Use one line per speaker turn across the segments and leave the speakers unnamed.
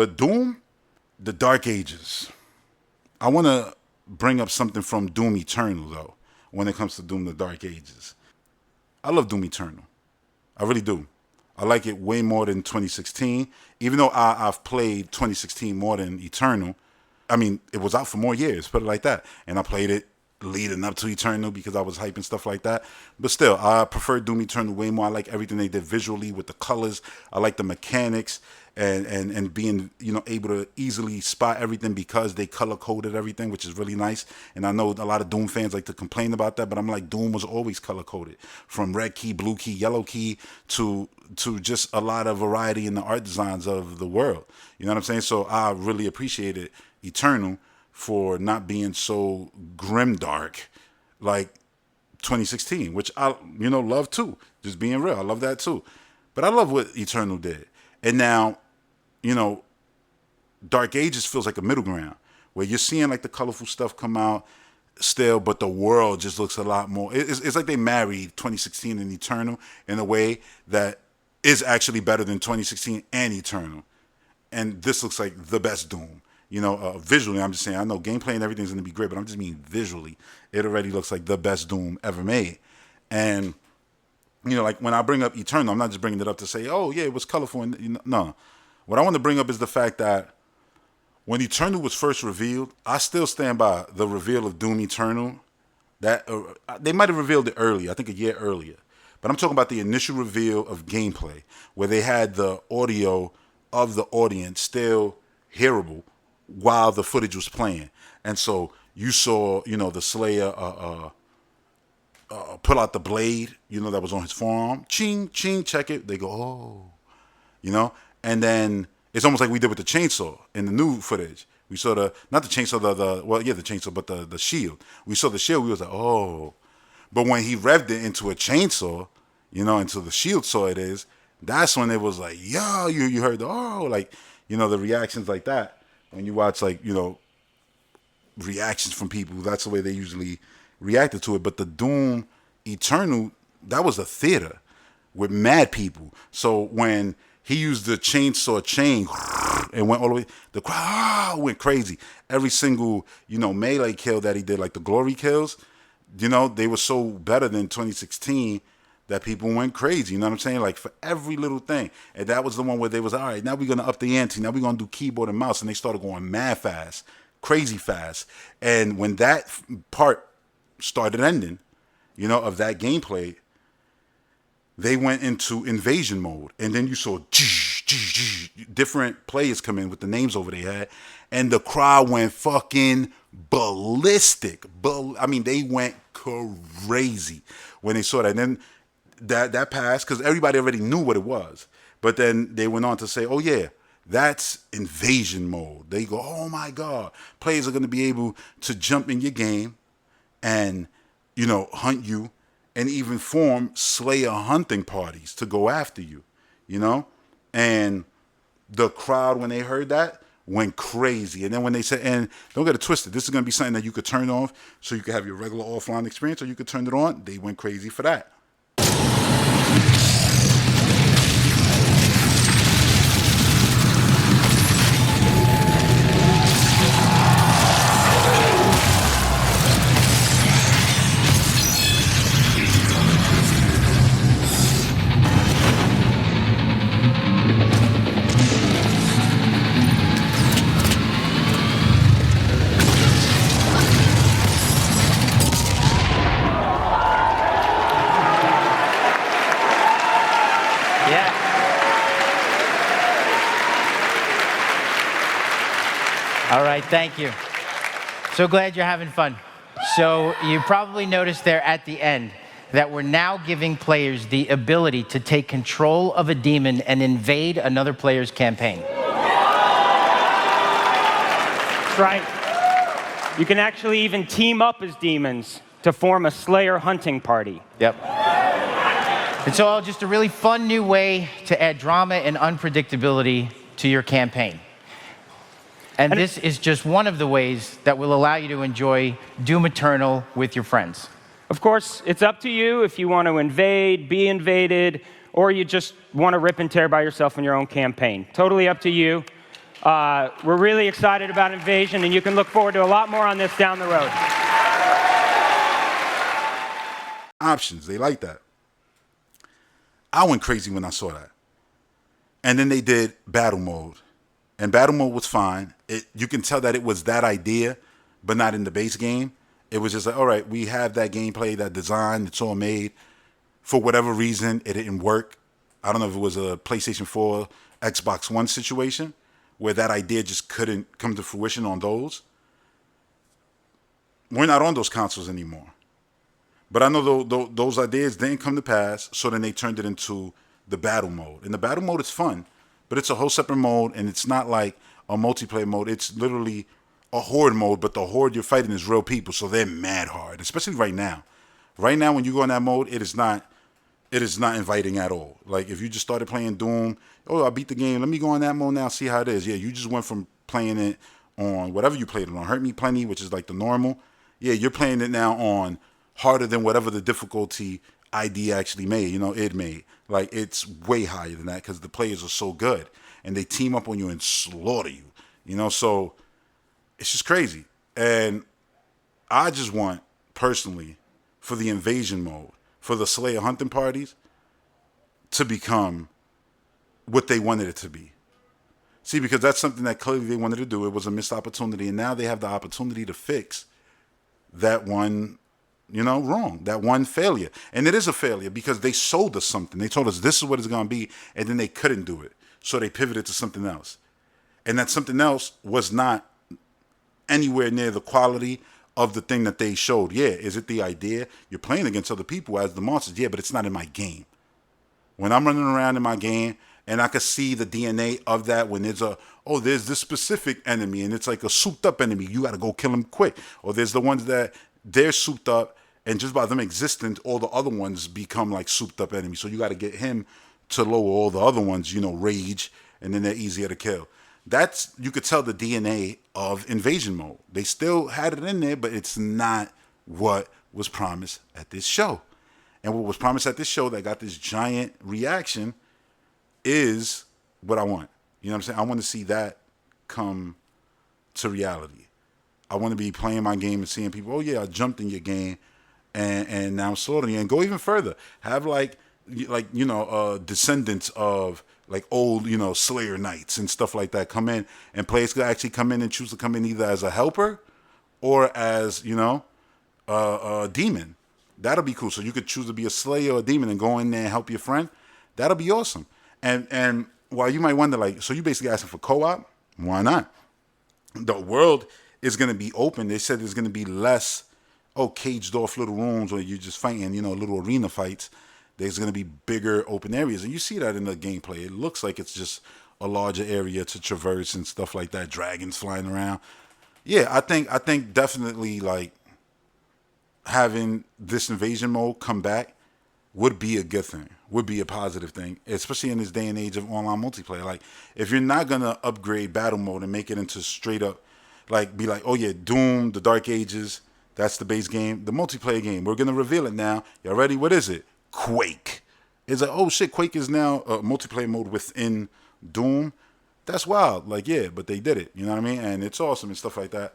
But Doom, the Dark Ages. I want to bring up something from Doom Eternal, though, when it comes to Doom, the Dark Ages. I love Doom Eternal. I really do. I like it way more than 2016. Even though I've played 2016 more than Eternal. I mean, it was out for more years, put it like that. And I played it leading up to Eternal because I was hyping stuff like that. But still, I prefer Doom Eternal way more. I like everything they did visually with the colors. I like the mechanics and being, able to easily spot everything because they color coded everything, which is really nice. And I know a lot of Doom fans like to complain about that, but I'm like, Doom was always color coded, from red key, blue key, yellow key to just a lot of variety in the art designs of the world. You know what I'm saying? So I really appreciated Eternal for not being so grimdark like 2016, which I, love too. Just being real, I love that too. But I love what Eternal did. And now, Dark Ages feels like a middle ground where you're seeing like the colorful stuff come out still, but the world just looks a lot more. It's like they married 2016 and Eternal in a way that is actually better than 2016 and Eternal. And this looks like the best Doom. Visually, I'm just saying, I know gameplay and everything's going to be great, but I'm just meaning visually, it already looks like the best Doom ever made. And, like when I bring up Eternal, I'm not just bringing it up to say, oh, yeah, it was colorful. And, no. What I want to bring up is the fact that when Eternal was first revealed, I still stand by the reveal of Doom Eternal. That they might have revealed it earlier, I think a year earlier. But I'm talking about the initial reveal of gameplay, where they had the audio of the audience still hearable while the footage was playing. And so you saw, the Slayer pull out the blade, that was on his forearm. Ching, ching, check it. They go, oh, and then it's almost like we did with the chainsaw in the new footage. We saw not the chainsaw, the chainsaw, but the shield. We saw the shield, we was like, oh. But when he revved it into a chainsaw, into the shield saw it is, that's when it was like, yo, you heard the, oh, like, the reactions like that. When you watch, like, reactions from people, that's the way they usually reacted to it. But the Doom Eternal, that was a theater with mad people. So when he used the chainsaw chain and went all the way, the crowd went crazy. Every single, melee kill that he did, like the glory kills, they were so better than 2016 that people went crazy. You know what I'm saying? Like for every little thing. And that was the one where they was, all right, now we're going to up the ante. Now we're going to do keyboard and mouse. And they started going mad fast, crazy fast. And when that part started ending, of that gameplay, they went into invasion mode. And then you saw different players come in with the names over their head. And the crowd went fucking ballistic. I mean, they went crazy when they saw that. And then that passed because everybody already knew what it was. But then they went on to say, oh, yeah, that's invasion mode. They go, oh, my God. Players are going to be able to jump in your game and, hunt you and even form Slayer hunting parties to go after you, And the crowd, when they heard that, went crazy. And then when they said, and don't get it twisted, this is going to be something that you could turn off so you could have your regular offline experience, or you could turn it on. They went crazy for that.
All right, thank you. So glad you're having fun. So you probably noticed there at the end that we're now giving players the ability to take control of a demon and invade another player's campaign.
That's right. You can actually even team up as demons to form a Slayer hunting party.
Yep. It's all just a really fun new way to add drama and unpredictability to your campaign. And this is just one of the ways that will allow you to enjoy Doom Eternal with your friends.
Of course, it's up to you if you want to invade, be invaded, or you just want to rip and tear by yourself in your own campaign. Totally up to you. We're really excited about Invasion, and you can look forward to a lot more on this down the road.
Options, they like that. I went crazy when I saw that. And then they did battle mode. And battle mode was fine. You can tell that it was that idea, but not in the base game. It was just like, all right, we have that gameplay, that design, it's all made. For whatever reason, it didn't work. I don't know if it was a PlayStation 4, Xbox One situation where that idea just couldn't come to fruition on those. We're not on those consoles anymore. But I know those ideas didn't come to pass, so then they turned it into the battle mode. And the battle mode is fun, but it's a whole separate mode, and it's not like a multiplayer mode. It's literally a horde mode, but the horde you're fighting is real people, so they're mad hard, especially right now. Right now, when you go in that mode, it is not inviting at all. Like, if you just started playing Doom, oh, I beat the game, let me go on that mode now, see how it is. Yeah, you just went from playing it on whatever you played it on, Hurt Me Plenty, which is like the normal. Yeah, you're playing it now on harder than whatever the difficulty ID actually made, it made. Like, it's way higher than that because the players are so good. And they team up on you and slaughter you, so it's just crazy. And I just want, personally, for the invasion mode, for the Slayer hunting parties, to become what they wanted it to be. See, because that's something that clearly they wanted to do. It was a missed opportunity. And now they have the opportunity to fix that one wrong, that one failure. And it is a failure because they sold us something. They told us this is what it's going to be, and then they couldn't do it. So they pivoted to something else. And that something else was not anywhere near the quality of the thing that they showed. Yeah, is it the idea? You're playing against other people as the monsters. Yeah, but it's not in my game. When I'm running around in my game and I can see the DNA of that when there's there's this specific enemy and it's like a souped up enemy, you got to go kill him quick. Or there's the ones that they're souped up and just by them existing, all the other ones become like souped up enemies. So you got to get him to lower all the other ones, rage, and then they're easier to kill. That's, you could tell the DNA of invasion mode. They still had it in there, but it's not what was promised at this show. And what was promised at this show that got this giant reaction is what I want. You know what I'm saying? I want to see that come to reality. I want to be playing my game and seeing people, oh yeah, I jumped in your game and now I'm slaughtering you. And go even further. Have descendants of like old, Slayer Knights and stuff like that come in, and players could actually come in and choose to come in either as a helper or as, a demon. That'll be cool. So you could choose to be a Slayer or a demon and go in there and help your friend. That'll be awesome. And while you might wonder, so you basically asking for co-op? Why not? The world is going to be open. They said there's going to be less, caged off little rooms where you're just fighting, little arena fights. There's going to be bigger open areas. And you see that in the gameplay. It looks like it's just a larger area to traverse and stuff like that. Dragons flying around. Yeah, I think definitely having this invasion mode come back would be a good thing, would be a positive thing, especially in this day and age of online multiplayer. Like, if you're not going to upgrade battle mode and make it into straight up, be like, oh yeah, Doom, the Dark Ages, that's the base game, the multiplayer game, we're going to reveal it now. Y'all ready? What is it? Quake. It's like, oh shit, Quake is now a multiplayer mode within Doom. That's wild. Yeah, but they did it. You know what I mean? And it's awesome and stuff like that.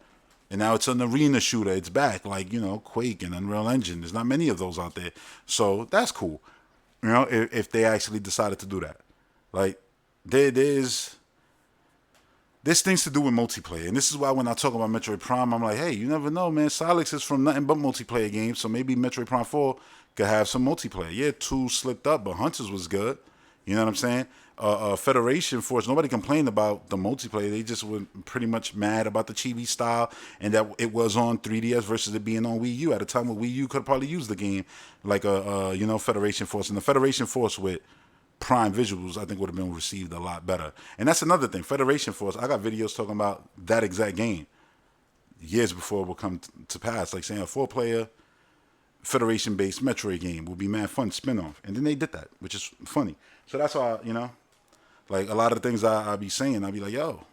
And now it's an arena shooter. It's back, Quake and Unreal Engine. There's not many of those out there. So that's cool. If they actually decided to do that. There's things to do with multiplayer. And this is why when I talk about Metroid Prime, I'm like, hey, you never know, man. Silex is from nothing but multiplayer games. So maybe Metroid Prime 4 could have some multiplayer. Yeah, 2 slipped up, but Hunters was good. You know what I'm saying? Federation Force, nobody complained about the multiplayer. They just were pretty much mad about the chibi style and that it was on 3DS versus it being on Wii U at a time when Wii U could probably use the game like Federation Force. And the Federation Force with prime visuals, I think, would have been received a lot better. And that's another thing. Federation Force, I got videos talking about that exact game years before it will come to pass. Like saying a 4-player Federation-based Metroid game will be mad fun spin-off. And then they did that, which is funny. So that's why, a lot of the things I be saying, I be like, yo,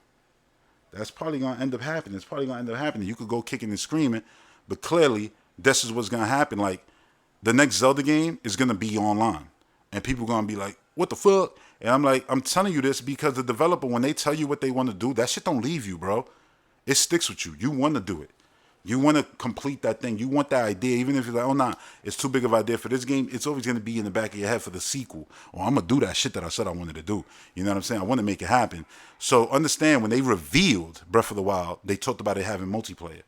that's probably going to end up happening. It's probably going to end up happening. You could go kicking and screaming, but clearly this is what's going to happen. The next Zelda game is going to be online. And people are going to be like, what the fuck? And I'm like, I'm telling you this because the developer, when they tell you what they want to do, that shit don't leave you, bro. It sticks with you. You want to do it. You want to complete that thing. You want that idea, even if you're like, oh, nah, it's too big of an idea for this game. It's always going to be in the back of your head for the sequel. Or I'm going to do that shit that I said I wanted to do. You know what I'm saying? I want to make it happen. So understand, when they revealed Breath of the Wild, they talked about it having multiplayer,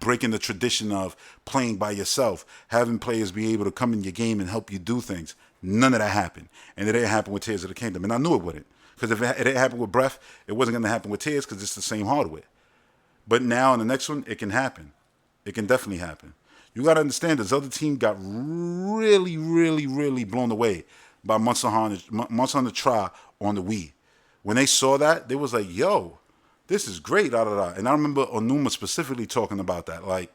breaking the tradition of playing by yourself, having players be able to come in your game and help you do things. None of that happened. And it didn't happen with Tears of the Kingdom. And I knew it wouldn't. Because if it didn't happen with Breath, it wasn't going to happen with Tears because it's the same hardware. But now in the next one, it can happen. It can definitely happen. You got to understand, the Zelda team got really, really, really blown away by Monster Hunter Tri on the Wii. When they saw that, they was like, yo, this is great, da da da. And I remember Onuma specifically talking about that. Like,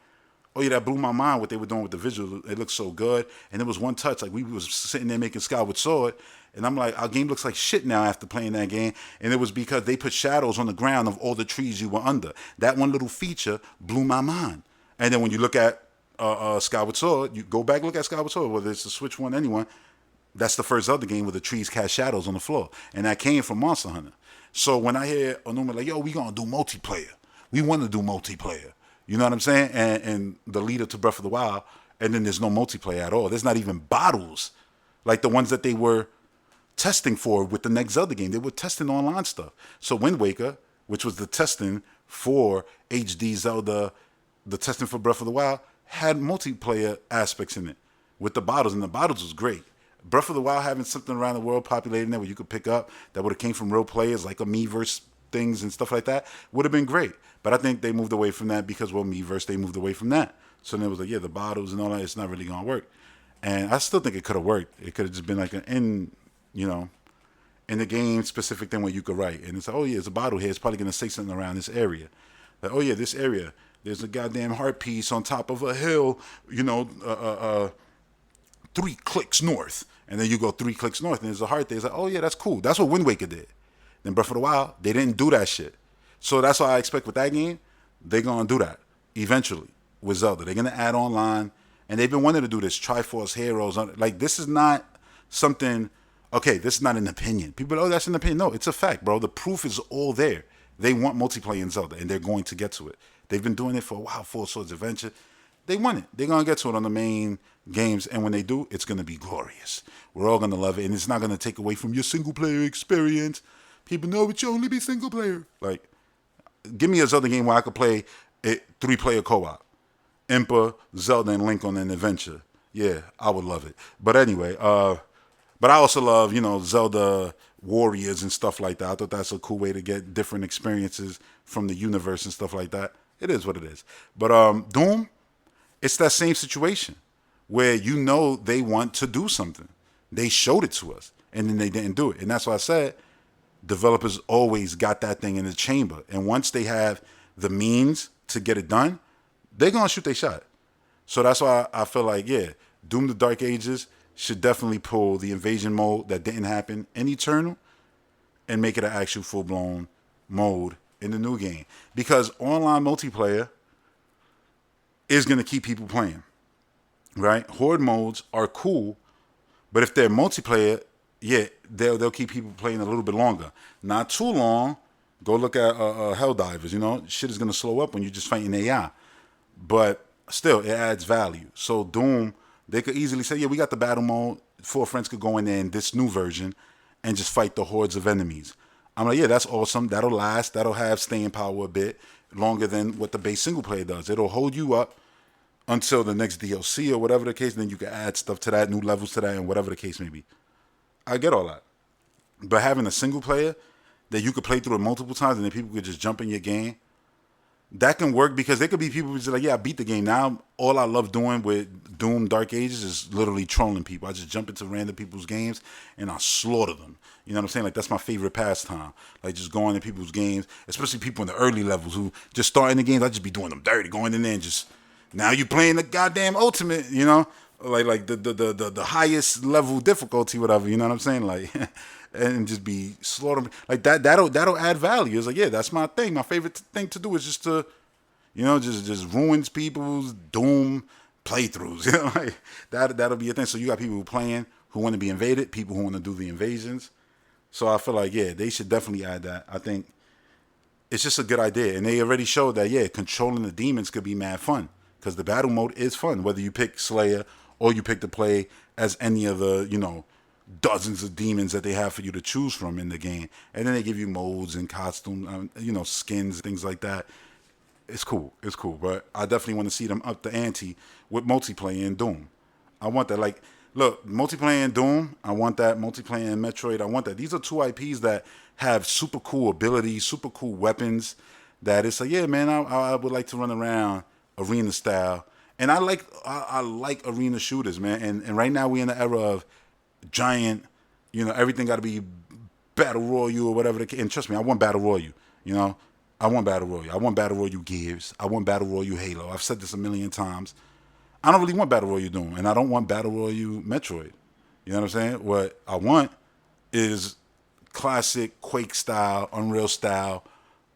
oh yeah, that blew my mind what they were doing with the visual. It looked so good. And there was one touch, like we was sitting there making Skyward Sword, and I'm like, our game looks like shit now after playing that game. And it was because they put shadows on the ground of all the trees you were under. That one little feature blew my mind. And then when you look at Skyward Sword, you go back and look at Skyward Sword, whether it's the Switch one, anyone, that's the first Zelda game where the trees cast shadows on the floor. And that came from Monster Hunter. So when I hear Onuma like, yo, we gonna do multiplayer. We want to do multiplayer. You know what I'm saying? And the leader to Breath of the Wild, and then there's no multiplayer at all. There's not even battles like the ones that they were testing for with the next Zelda game. They were testing online stuff. So Wind Waker, which was the testing for HD Zelda, the testing for Breath of the Wild, had multiplayer aspects in it with the battles, and the battles was great. Breath of the Wild having something around the world populating there where you could pick up that would have came from real players, like a Miiverse things and stuff like that, would have been great. But I think they moved away from that because, well, Miiverse, they moved away from that. So then it was like, yeah, the battles and all that, it's not really going to work. And I still think it could have worked. It could have just been like in the game specific thing where you could write. And it's like, oh, yeah, there's a bottle here. It's probably going to say something around this area. Like, oh, yeah, this area, there's a goddamn heart piece on top of a hill, 3 clicks north. And then you go 3 clicks north, and there's a heart there. It's like, oh, yeah, that's cool. That's what Wind Waker did. Then Breath of the Wild, they didn't do that shit. So that's why I expect with that game, they're going to do that eventually with Zelda. They're going to add online. And they've been wanting to do this, Triforce Heroes. Like, this is not something, okay, this is not an opinion. People, oh, that's an opinion. No, it's a fact, bro. The proof is all there. They want multiplayer in Zelda, and they're going to get to it. They've been doing it for a while, Four Swords Adventure. They want it. They're going to get to it on the main games, and when they do, it's going to be glorious. We're all going to love it, and it's not going to take away from your single-player experience. People know it should only be single-player. Like, give me a Zelda game where I could play it 3-player co-op. Impa, Zelda, and Link on an adventure. Yeah, I would love it. But anyway, but I also love, Zelda Warriors and stuff like that. I thought that's a cool way to get different experiences from the universe and stuff like that. It is what it is. But Doom, it's that same situation where they want to do something. They showed it to us, and then they didn't do it. And that's why I said developers always got that thing in the chamber. And once they have the means to get it done, they're going to shoot their shot. So that's why I feel like, yeah, Doom the Dark Ages should definitely pull the invasion mode that didn't happen in Eternal and make it an actual full-blown mode in the new game. Because online multiplayer is going to keep people playing, right? Horde modes are cool, but if they're multiplayer, yeah, they'll keep people playing a little bit longer. Not too long. Go look at Helldivers, shit is going to slow up when you're just fighting AI. But still, it adds value. So Doom, they could easily say, yeah, we got the battle mode. 4 friends could go in there in this new version and just fight the hordes of enemies. I'm like, yeah, that's awesome. That'll last. That'll have staying power a bit longer than what the base single player does. It'll hold you up until the next DLC or whatever the case. And then you can add stuff to that, new levels to that, and whatever the case may be. I get all that. But having a single player that you could play through it multiple times and then people could just jump in your game, that can work because there could be people who's like, yeah, I beat the game. Now, all I love doing with Doom Dark Ages is literally trolling people. I just jump into random people's games and I slaughter them. You know what I'm saying? Like, that's my favorite pastime. Like, just going in people's games, especially people in the early levels who just starting the games. I just be doing them dirty, going in there and just, now you playing the goddamn ultimate, like the highest level difficulty, whatever. You know what I'm saying? Like, and just be slaughtering like that. That'll add value. It's like, yeah, that's my thing. My favorite thing to do is just to, just ruins people's Doom playthroughs. Like that'll be a thing. So you got people who playing who want to be invaded, people who want to do the invasions. So I feel like, yeah, they should definitely add that. I think it's just a good idea. And they already showed that, yeah, controlling the demons could be mad fun. Because the battle mode is fun, whether you pick Slayer or you pick to play as any of the, dozens of demons that they have for you to choose from in the game. And then they give you modes and costumes, skins, things like that. It's cool. It's cool. But I definitely want to see them up the ante with multiplayer in Doom. I want that. Like, look, multiplayer in Doom, I want that. Multiplayer in Metroid, I want that. These are two IPs that have super cool abilities, super cool weapons. That it's like, yeah, man, I would like to run around arena style. And I like arena shooters, man. And right now we in the era of giant, everything got to be battle royale or whatever. And trust me, I want battle royale. I want battle royale. I want battle royale Gears. I want battle royale Halo. I've said this a million times. I don't really want battle royale Doom, and I don't want battle royale Metroid. You know what I'm saying? What I want is classic Quake style, Unreal style,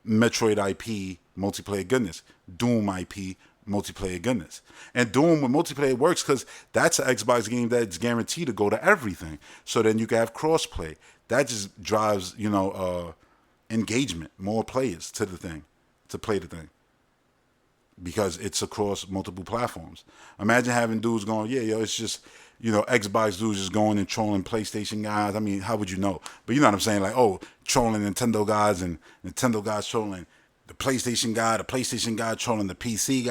Metroid IP multiplayer goodness, Doom IP multiplayer goodness. And Doom with multiplayer works because that's an Xbox game that's guaranteed to go to everything. So then you can have crossplay. That just drives, engagement, more players to the thing, to play the thing. Because it's across multiple platforms. Imagine having dudes going, yeah, yo, it's just, Xbox dudes just going and trolling PlayStation guys. I mean, how would you know? But you know what I'm saying? Like, oh, trolling Nintendo guys and Nintendo guys trolling the PlayStation guy trolling the PC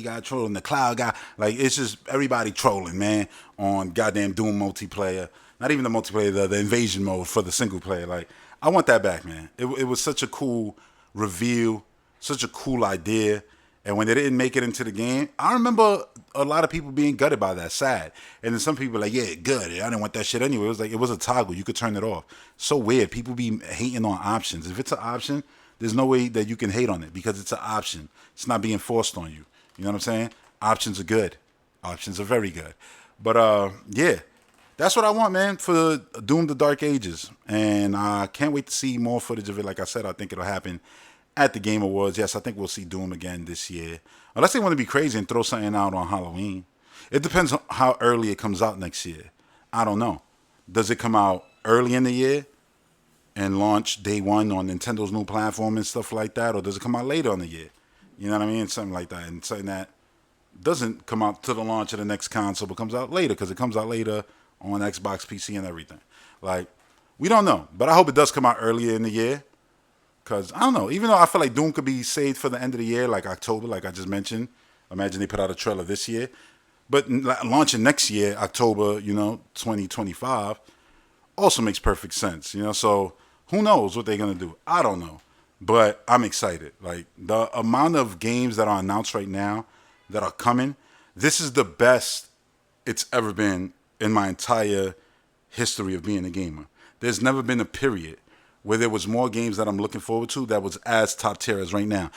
guy trolling the cloud guy. Like, it's just everybody trolling, man, on goddamn Doom multiplayer. Not even the multiplayer, the invasion mode for the single player. Like, I want that back, man. It was such a cool reveal, such a cool idea. And when they didn't make it into the game, I remember a lot of people being gutted by that, sad. And then some people like, yeah, good. I didn't want that shit anyway. It was like, it was a toggle. You could turn it off. So weird. People be hating on options. If it's an option, there's no way that you can hate on it because it's an option. It's not being forced on you. You know what I'm saying? Options are good. Options are very good. But yeah, that's what I want, man, for Doom the Dark Ages. And I can't wait to see more footage of it. Like I said, I think it'll happen at the Game Awards. Yes, I think we'll see Doom again this year. Unless they want to be crazy and throw something out on Halloween. It depends on how early it comes out next year. I don't know. Does it come out early in the year and launch day one on Nintendo's new platform and stuff like that? Or does it come out later in the year? You know what I mean? Something like that. And something that doesn't come out to the launch of the next console, but comes out later because it comes out later on Xbox, PC, and everything. Like, we don't know. But I hope it does come out earlier in the year. Because, I don't know, even though I feel like Doom could be saved for the end of the year, like October, like I just mentioned. Imagine they put out a trailer this year. But launching next year, October, 2025, also makes perfect sense, So who knows what they're going to do? I don't know. But I'm excited. Like, the amount of games that are announced right now that are coming, this is the best it's ever been in my entire history of being a gamer. There's never been a period where there was more games that I'm looking forward to that was as top tier as right now.